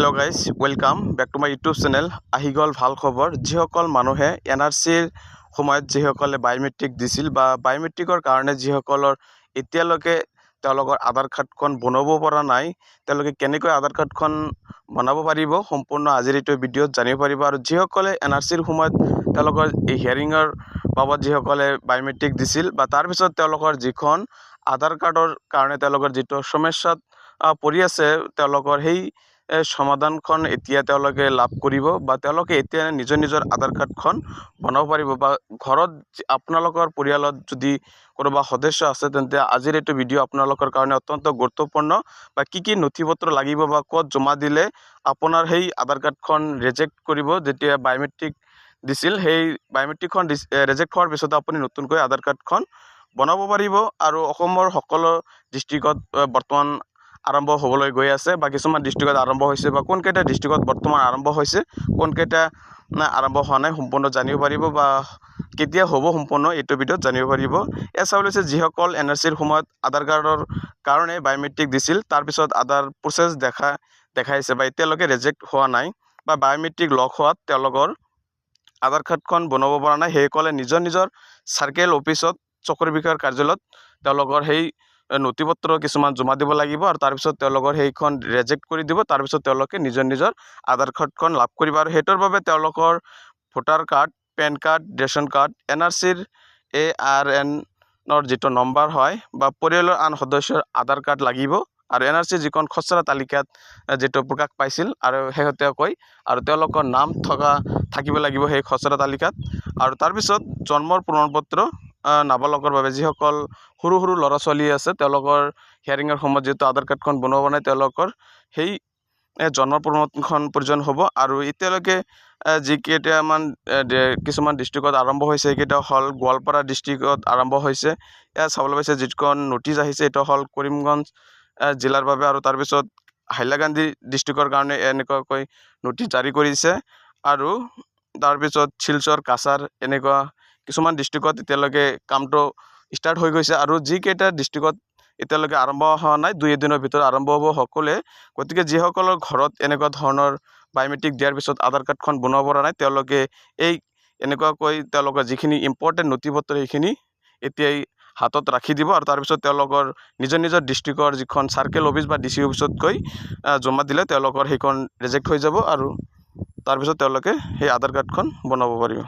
Hello guys welcome back to my YouTube channel आহি গল ভাল খবৰ যিসকল মানুহে এনআৰসিৰ সময়ত যিসকলে বায়োমেট্ৰিক দিছিল বা বায়োমেট্ৰিকৰ কাৰণে যিসকলৰ এতিয়ালৈকে তেওঁলোকৰ আধাৰ কাৰ্ডখন বনাব পৰা নাই তেওঁলোকে কেনেকৈ আধাৰ কাৰ্ডখন বনাব পাৰিব সম্পূৰ্ণ আজিৰ এই ভিডিঅ'ত জানিব পাৰিব আৰু যিসকলে এনআৰসিৰ সময়ত তেওঁলোকৰ এই হিয়াৰিংৰ বাবদ যিসকলে বায়োমেট্ৰিক দিছিল বা তাৰ পিছত তেওঁলোকৰ যিখন আধাৰ কাৰ্ডৰ কাৰণে তেওঁলোকৰ যেটো সমস্যাত পৰি আছে তেওঁলোকৰ সেই সমাধানখন এতিয়া তেওঁলোকে লাভ কৰিব বা তেওঁলোকে এতিয়া নিজৰ আধাৰ কাৰ্ডখন বনাব পাৰিব বা ঘৰত আপোনালোকৰ পৰিয়ালত যদি কোনোবা সদস্য আছে তেন্তে আজিৰ এই ভিডিঅ' আপোনালোকৰ কাৰণে অত্যন্ত গুৰুত্বপূৰ্ণ বা কি নথিপত্ৰ লাগিব বা ক'ত জমা দিলে আপোনাৰ সেই আধাৰ কাৰ্ডখন ৰিজেক্ট কৰিব যেতিয়া বায়োমেট্ৰিক দিছিল সেই বায়োমেট্ৰিকখন ৰিজেক্ট হোৱাৰ পিছত আপুনি নতুনকৈ আধাৰ কাৰ্ডখন বনাব পাৰিব আৰু অসমৰ সকলো ডিস্ট্ৰিক্টত বৰ্তমান আৰম্ভ হ'বলৈ গৈ আছে বা কিছুমান ডিস্ট্ৰিক্টত আৰম্ভ হৈছে বা কোনকেইটা ডিস্ট্ৰিক্টত বৰ্তমান আৰম্ভ হৈছে কোনকেইটা আৰম্ভ হোৱা নাই সম্পূৰ্ণ জানিব পাৰিব বা কেতিয়া হ'ব সম্পূৰ্ণ এইটো ভিডিঅ'ত জানিব পাৰিব এয়া চাবলৈ যিসকল এনআৰসিৰ সময়ত আধাৰ কাৰ্ডৰ কাৰণে বায়োমেট্ৰিক দিছিল তাৰ পিছত আধাৰ প্ৰচেছ দেখাইছে বা এতিয়ালৈকে ৰিজেক্ট হোৱা নাই বা বায়োমেট্ৰিক লক হোৱাত তেওঁলোকৰ আধাৰ কাৰ্ডখন বনাব পৰা নাই সেইসকলে নিজৰ সাৰ্কেল অফিচত চক্ৰ বিষয়াৰ কাৰ্যালয়ত তেওঁলোকৰ সেই নথিপত্ৰ কিছুমান জমা দিব লাগিব আৰু তাৰ পিছত তেওঁলোকৰ সেইখন ৰিজেক্ট কৰি দিব তাৰ পিছত তেওঁলোকে নিজৰ আধাৰ কাৰ্ডখন লাভ কৰিব আৰু হেতৰ বাবে তেওঁলোকৰ voter card PAN card ration card এনআৰসিৰ ARNৰ যেটো নম্বৰ হয় বা পৰিয়ালৰ আন সদস্যৰ আধাৰ কাৰ্ড লাগিব আৰু এনআৰসি যিখন খচৰা তালিকাত যেটো প্ৰকাশ পাইছিল আৰু হেহতেকৈ আৰু তেওঁলোকৰ নাম থাকিব লাগিব সেই খচৰা তালিকাত আৰু তাৰ পিছত জন্মৰ প্ৰমাণপত্ৰ নাবালকৰ বাবে যিসকল সৰু ল'ৰা ছোৱালী আছে তেওঁলোকৰ হিয়াৰিংৰ সময়ত যেটো আধাৰ কাৰ্ডখন বনাব নাই তেওঁলোকৰ সেই জন্ম প্ৰমাণপত্ৰখন প্ৰয়োজন হ'ব আৰু এতিয়ালৈকে যিকেইটামান কিছুমান ডিস্ট্ৰিক্টত আৰম্ভ হৈছে এইকেইটা হল গোৱালপাৰা ডিস্ট্ৰিক্টত আৰম্ভ হৈছে এয়া চাবলৈ পাইছে যিখন নটিচ আহিছে এটা হল কৰিমগঞ্জ জিলাৰ বাবে আৰু তাৰ পিছত হাইলাকান্দি ডিস্ট্ৰিক্টৰ কাৰণে এনেকুৱাকৈ নটিচ জাৰি কৰিছে আৰু তাৰ পিছত শিলচৰ কাছাৰ এনেকুৱা কিছুমান ডিস্ট্ৰিক্টত এতিয়ালৈকে কামটো ষ্টাৰ্ট হৈ গৈছে আৰু যিকেইটা ডিস্ট্ৰিক্টত এতিয়ালৈকে আৰম্ভ হোৱা নাই 2 দিনৰ ভিতৰত আৰম্ভ হ'ব সকলে গতিকে যিসকলৰ ঘৰত এনেকুৱা ধৰণৰ বায়োমেট্ৰিক দিয়াৰ পিছত আধাৰ কাৰ্ডখন বনাব পৰা নাই তেওঁলোকে এই এনেকুৱাকৈ তেওঁলোকৰ যিখিনি ইম্পৰ্টেন্ট নথিপত্ৰ সেইখিনি এতিয়াই হাতত ৰাখি দিব আৰু তাৰ পিছত তেওঁলোকৰ নিজৰ ডিস্ট্ৰিক্টৰ যিখন সাৰ্কেল অফিচ বা ডিসি অফিচত গৈ জমা দিলে তেওঁলোকৰ সেইখন ৰিজেক্ট হৈ যাব আৰু তাৰ পিছত তেওঁলোকে সেই আধাৰ কাৰ্ডখন বনাব পাৰিব।